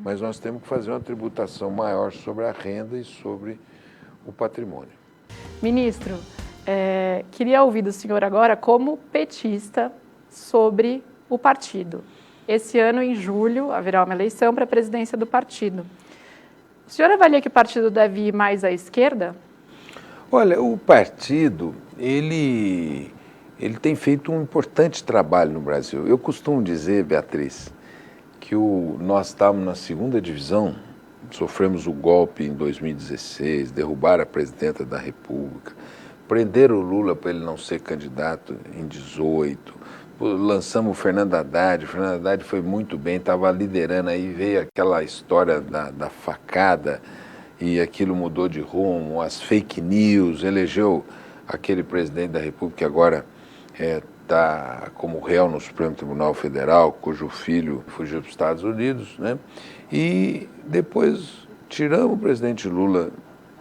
S2: Mas nós temos que fazer uma tributação maior sobre a renda e sobre o patrimônio.
S1: Ministro, queria ouvir do senhor agora, como petista, sobre o partido. Esse ano, em julho, haverá uma eleição para a presidência do partido. O senhor avalia que o partido deve ir mais à esquerda?
S2: Olha, o partido, ele tem feito um importante trabalho no Brasil. Eu costumo dizer, Beatriz, que nós estávamos na segunda divisão, sofremos o golpe em 2016, derrubaram a presidenta da República, prenderam o Lula para ele não ser candidato em 2018, lançamos o Fernando Haddad foi muito bem, estava liderando, aí veio aquela história da facada e aquilo mudou de rumo, as fake news, elegeu aquele presidente da República que agora está como réu no Supremo Tribunal Federal, cujo filho fugiu para os Estados Unidos, né? E depois tiramos o presidente Lula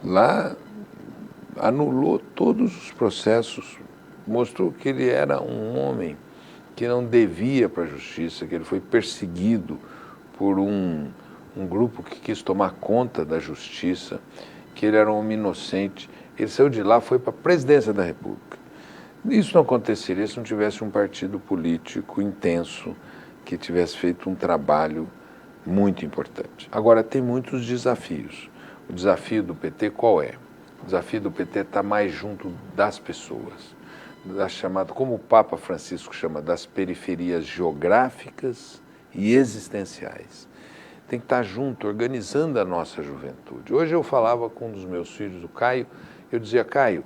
S2: lá, anulou todos os processos, mostrou que ele era um homem que não devia para a justiça, que ele foi perseguido por um grupo que quis tomar conta da justiça, que ele era um homem inocente. Ele saiu de lá, foi para a presidência da República. Isso não aconteceria se não tivesse um partido político intenso que tivesse feito um trabalho muito importante. Agora, tem muitos desafios. O desafio do PT qual é? O desafio do PT está mais junto das pessoas, como o Papa Francisco chama, das periferias geográficas e existenciais. Tem que estar junto, organizando a nossa juventude. Hoje eu falava com um dos meus filhos, o Caio, eu dizia, Caio,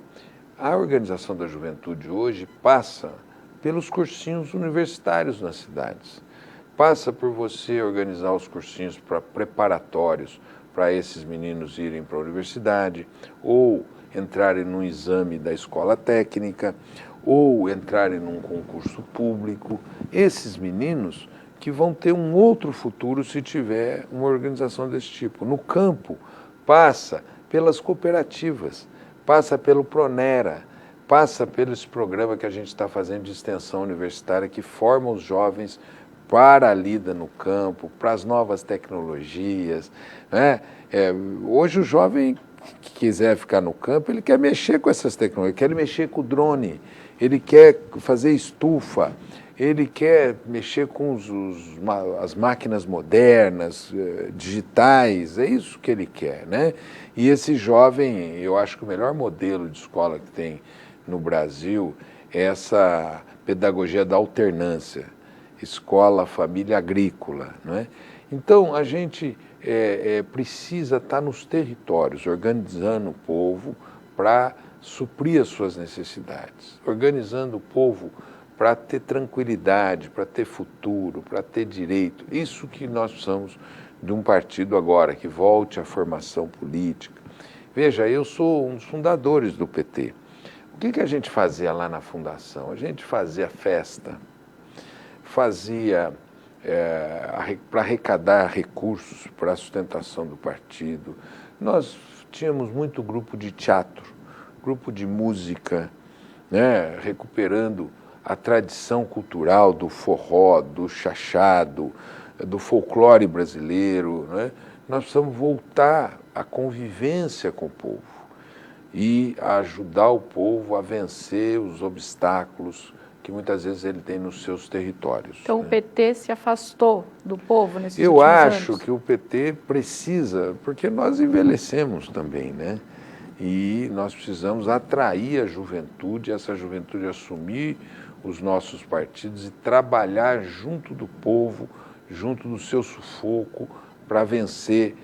S2: a organização da juventude hoje passa pelos cursinhos universitários nas cidades. Passa por você organizar os cursinhos preparatórios para esses meninos irem para a universidade, ou entrarem num exame da escola técnica, ou entrarem num concurso público. Esses meninos que vão ter um outro futuro se tiver uma organização desse tipo. No campo, passa pelas cooperativas, passa pelo Pronera, passa pelo esse programa que a gente está fazendo de extensão universitária, que forma os jovens para a lida no campo, para as novas tecnologias, né? Hoje o jovem que quiser ficar no campo, ele quer mexer com essas tecnologias, ele quer mexer com o drone, ele quer fazer estufa, ele quer mexer com as máquinas modernas, digitais, é isso que ele quer, né? E esse jovem, eu acho que o melhor modelo de escola que tem no Brasil é essa pedagogia da alternância, escola, família, agrícola, né? Então, a gente precisa estar nos territórios, organizando o povo para suprir as suas necessidades, organizando o povo para ter tranquilidade, para ter futuro, para ter direito. Isso que nós precisamos de um partido agora, que volte à formação política. Veja, eu sou um dos fundadores do PT. O que a gente fazia lá na fundação? A gente fazia festa, fazia para arrecadar recursos para a sustentação do partido. Nós tínhamos muito grupo de teatro, grupo de música, né, recuperando a tradição cultural do forró, do chachado, do folclore brasileiro, né? Nós precisamos voltar à convivência com o povo e a ajudar o povo a vencer os obstáculos que muitas vezes ele tem nos seus territórios.
S1: Então,
S2: né?
S1: O PT se afastou do povo nesses
S2: Eu
S1: últimos
S2: acho
S1: anos?
S2: que o PT precisa, porque nós envelhecemos também, né? E nós precisamos atrair a juventude, essa juventude assumir os nossos partidos e trabalhar junto do povo, junto do seu sufoco, para vencer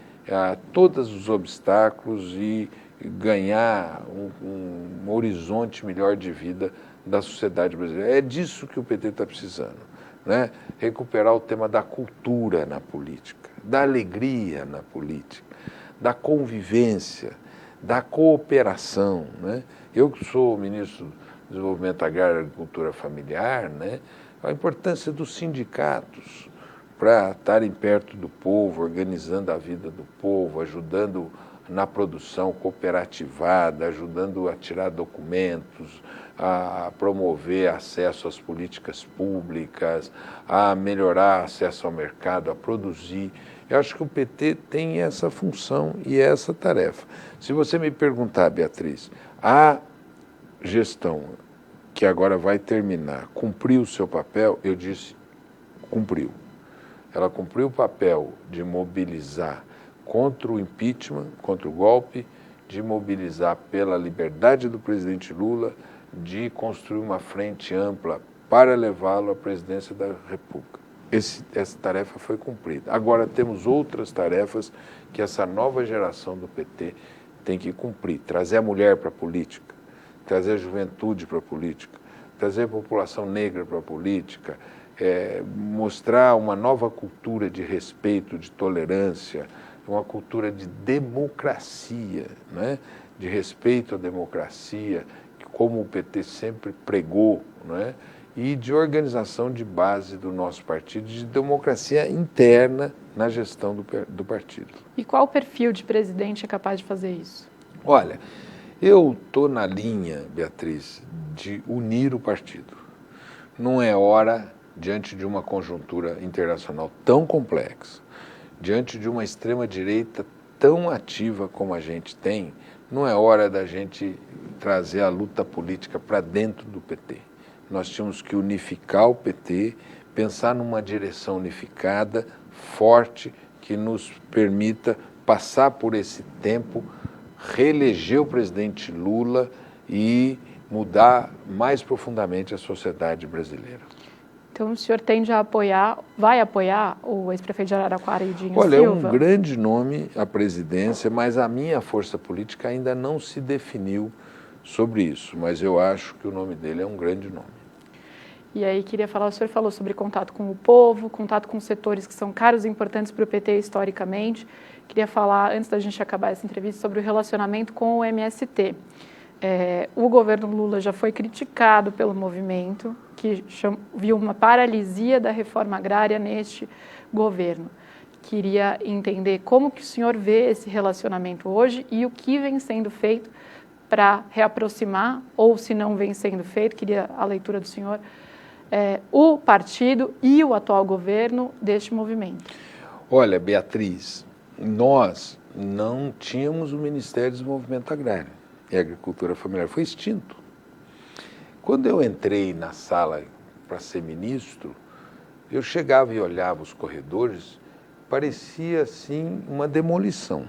S2: todos os obstáculos e ganhar um horizonte melhor de vida da sociedade brasileira. É disso que o PT está precisando, né? Recuperar o tema da cultura na política, da alegria na política, da convivência, da cooperação, né? Eu que sou ministro desenvolvimento agrário e agricultura familiar, né? A importância dos sindicatos para estarem perto do povo, organizando a vida do povo, ajudando na produção cooperativada, ajudando a tirar documentos, a promover acesso às políticas públicas, a melhorar acesso ao mercado, a produzir. Eu acho que o PT tem essa função e essa tarefa. Se você me perguntar, Beatriz, a gestão que agora vai terminar cumpriu o seu papel, eu disse, cumpriu. Ela cumpriu o papel de mobilizar contra o impeachment, contra o golpe, de mobilizar pela liberdade do presidente Lula, de construir uma frente ampla para levá-lo à presidência da República. Essa tarefa foi cumprida. Agora temos outras tarefas que essa nova geração do PT tem que cumprir. Trazer a mulher para a política, trazer a juventude para a política, trazer a população negra para a política, mostrar uma nova cultura de respeito, de tolerância, uma cultura de democracia, né? De respeito à democracia, como o PT sempre pregou, né? E de organização de base do nosso partido, de democracia interna na gestão do partido.
S1: E qual perfil de presidente é capaz de fazer isso?
S2: Olha, eu estou na linha, Beatriz, de unir o partido. Não é hora, diante de uma conjuntura internacional tão complexa, diante de uma extrema-direita tão ativa como a gente tem, não é hora da gente trazer a luta política para dentro do PT. Nós tínhamos que unificar o PT, pensar numa direção unificada, forte, que nos permita passar por esse tempo, reeleger o presidente Lula e mudar mais profundamente a sociedade brasileira.
S1: Então o senhor tende a apoiar, vai apoiar o ex-prefeito de Araraquara, Edinho
S2: Olha,
S1: Silva?
S2: é um grande nome a presidência, mas a minha força política ainda não se definiu sobre isso, mas eu acho que o nome dele é um grande nome.
S1: E aí queria falar, o senhor falou sobre contato com o povo, contato com setores que são caros e importantes para o PT historicamente. Queria falar, antes da gente acabar essa entrevista, sobre o relacionamento com o MST. O governo Lula já foi criticado pelo movimento, que viu uma paralisia da reforma agrária neste governo. Queria entender como que o senhor vê esse relacionamento hoje e o que vem sendo feito para reaproximar, ou se não vem sendo feito, queria a leitura do senhor, o partido e o atual governo deste movimento.
S2: Olha, Beatriz, nós não tínhamos o Ministério do Desenvolvimento Agrário e Agricultura Familiar, foi extinto. Quando eu entrei na sala para ser ministro, eu chegava e olhava os corredores, parecia assim uma demolição.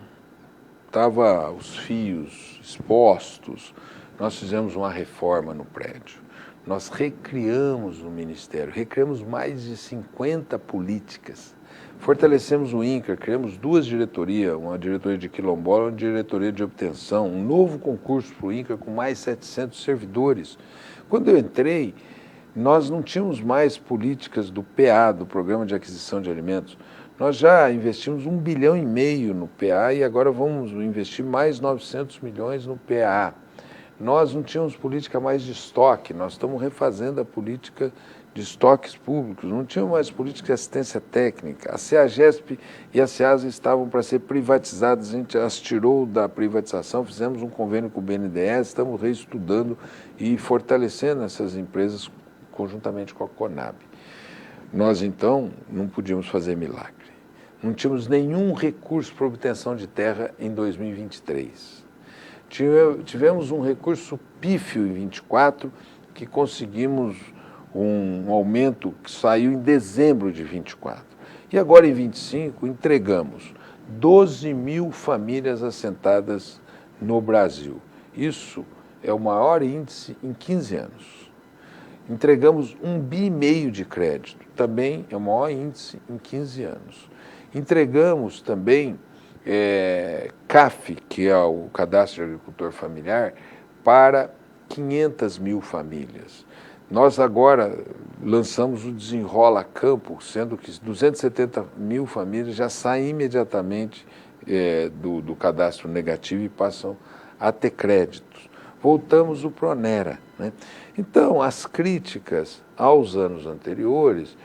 S2: Tava os fios expostos, nós fizemos uma reforma no prédio. Nós recriamos o Ministério, recriamos mais de 50 políticas, fortalecemos o INCRA, criamos 2 diretorias, uma diretoria de quilombola e uma diretoria de obtenção, um novo concurso para o INCRA com mais 700 servidores. Quando eu entrei, nós não tínhamos mais políticas do PA, do Programa de Aquisição de Alimentos. Nós já investimos 1,5 bilhão no PA e agora vamos investir mais 900 milhões no PA. Nós não tínhamos política mais de estoque, nós estamos refazendo a política de estoques públicos, não tínhamos mais política de assistência técnica. A CEAGESP e a SEASA estavam para ser privatizadas, a gente as tirou da privatização, fizemos um convênio com o BNDES, estamos reestudando e fortalecendo essas empresas conjuntamente com a Conab. Nós, então, não podíamos fazer milagre. Não tínhamos nenhum recurso para obtenção de terra em 2023. Tivemos um recurso pífio em 24, que conseguimos um aumento que saiu em dezembro de 24. E agora, em 25, entregamos 12 mil famílias assentadas no Brasil. Isso é o maior índice em 15 anos. Entregamos 1,5 bi de crédito, também é o maior índice em 15 anos. Entregamos também CAF, que é o Cadastro de Agricultor Familiar, para 500 mil famílias. Nós agora lançamos o Desenrola Campo, sendo que 270 mil famílias já saem imediatamente do cadastro negativo e passam a ter créditos. Voltamos o Pronera, né? Então, as críticas aos anos anteriores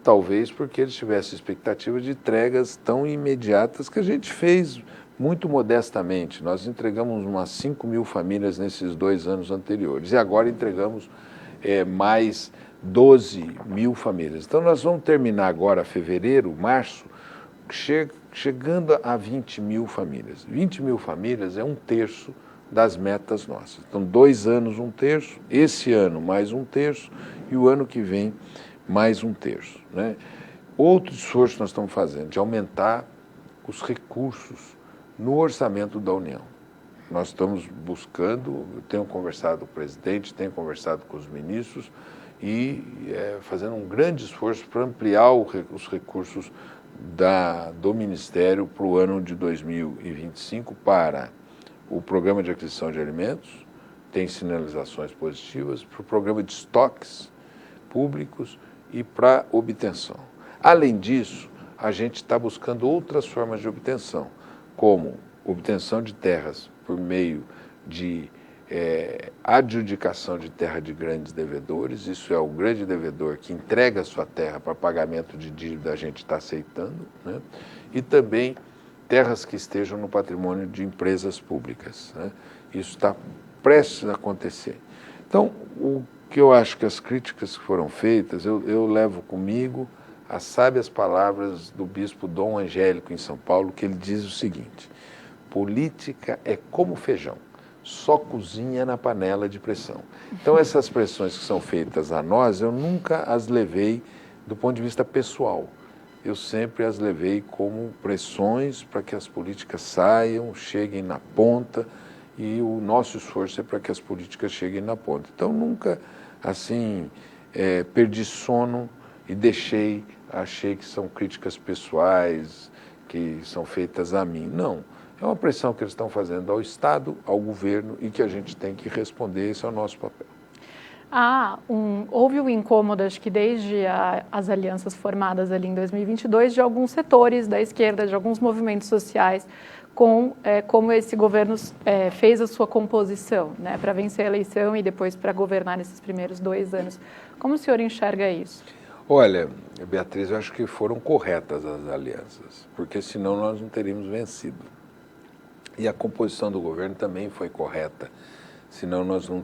S2: talvez porque eles tivessem expectativa de entregas tão imediatas que a gente fez muito modestamente. Nós entregamos umas 5.000 famílias nesses 2 anos anteriores e agora entregamos mais 12.000 famílias. Então, nós vamos terminar agora, fevereiro, março, chegando a 20.000 famílias. 20.000 famílias é 1/3 das metas nossas. Então, 2 anos, 1/3, esse ano mais 1/3 e o ano que vem mais 1/3. Né? Outro esforço que nós estamos fazendo de aumentar os recursos no orçamento da União. Nós estamos buscando, eu tenho conversado com o presidente, tenho conversado com os ministros e fazendo um grande esforço para ampliar os recursos do Ministério para o ano de 2025 para o Programa de Aquisição de Alimentos, tem sinalizações positivas, para o Programa de Estoques Públicos e para obtenção. Além disso, a gente está buscando outras formas de obtenção, como obtenção de terras por meio de adjudicação de terra de grandes devedores. Isso é o grande devedor que entrega a sua terra para pagamento de dívida, a gente está aceitando, né? E também terras que estejam no patrimônio de empresas públicas, né? Isso está prestes a acontecer. Então, o que eu acho que as críticas que foram feitas, eu levo comigo as sábias palavras do bispo Dom Angélico em São Paulo, que ele diz o seguinte: política é como feijão, só cozinha na panela de pressão. Então, essas pressões que são feitas a nós, eu nunca as levei do ponto de vista pessoal. Eu sempre as levei como pressões para que as políticas saiam, cheguem na ponta, e o nosso esforço é para que as políticas cheguem na ponta. Então, nunca, assim, perdi sono e achei que são críticas pessoais, que são feitas a mim. Não. É uma pressão que eles estão fazendo ao Estado, ao governo, e que a gente tem que responder. Esse é o nosso papel.
S1: Houve um incômodo, acho que desde as alianças formadas ali em 2022, de alguns setores da esquerda, de alguns movimentos sociais, com como esse governo fez a sua composição, né, para vencer a eleição e depois para governar nesses primeiros 2 anos. Como o senhor enxerga isso?
S2: Olha, Beatriz, eu acho que foram corretas as alianças, porque senão nós não teríamos vencido. E a composição do governo também foi correta, senão nós não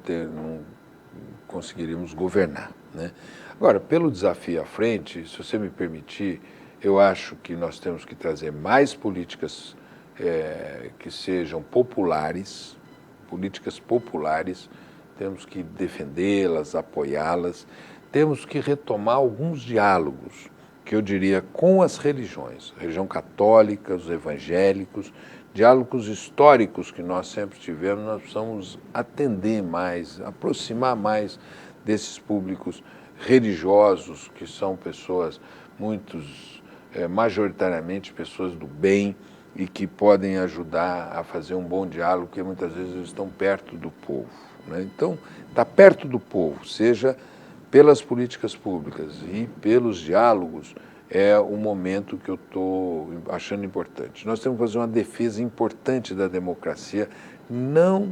S2: conseguiríamos governar, né? Agora, pelo desafio à frente, se você me permitir, eu acho que nós temos que trazer mais políticas que sejam populares, políticas populares, temos que defendê-las, apoiá-las, temos que retomar alguns diálogos, que eu diria, com as religiões, a religião católica, os evangélicos, diálogos históricos que nós sempre tivemos. Nós precisamos atender mais, aproximar mais desses públicos religiosos, que são pessoas, majoritariamente pessoas do bem, e que podem ajudar a fazer um bom diálogo, porque muitas vezes eles estão perto do povo, né? Então, estar perto do povo, seja pelas políticas públicas e pelos diálogos, é o momento que eu estou achando importante. Nós temos que fazer uma defesa importante da democracia, não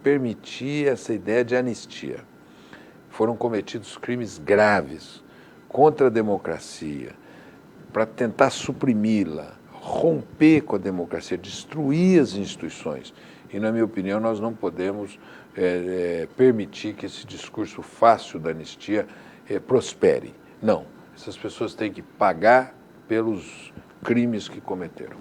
S2: permitir essa ideia de anistia. Foram cometidos crimes graves contra a democracia, para tentar suprimi-la, romper com a democracia, destruir as instituições. E, na minha opinião, nós não podemos permitir que esse discurso fácil da anistia prospere. Não. Essas pessoas têm que pagar pelos crimes que cometeram.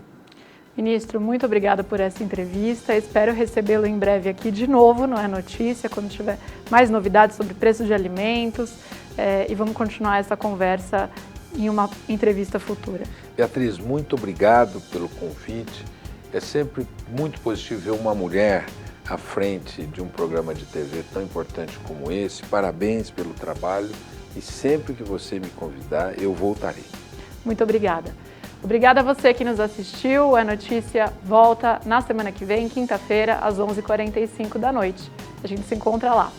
S1: Ministro, muito obrigada por essa entrevista. Espero recebê-lo em breve aqui de novo, não é notícia, quando tiver mais novidades sobre preço de alimentos. E vamos continuar essa conversa em uma entrevista futura.
S2: Beatriz, muito obrigado pelo convite. É sempre muito positivo ver uma mulher à frente de um programa de TV tão importante como esse. Parabéns pelo trabalho. E sempre que você me convidar, eu voltarei.
S1: Muito obrigada. Obrigada a você que nos assistiu. A notícia volta na semana que vem, quinta-feira, às 11h45 da noite. A gente se encontra lá.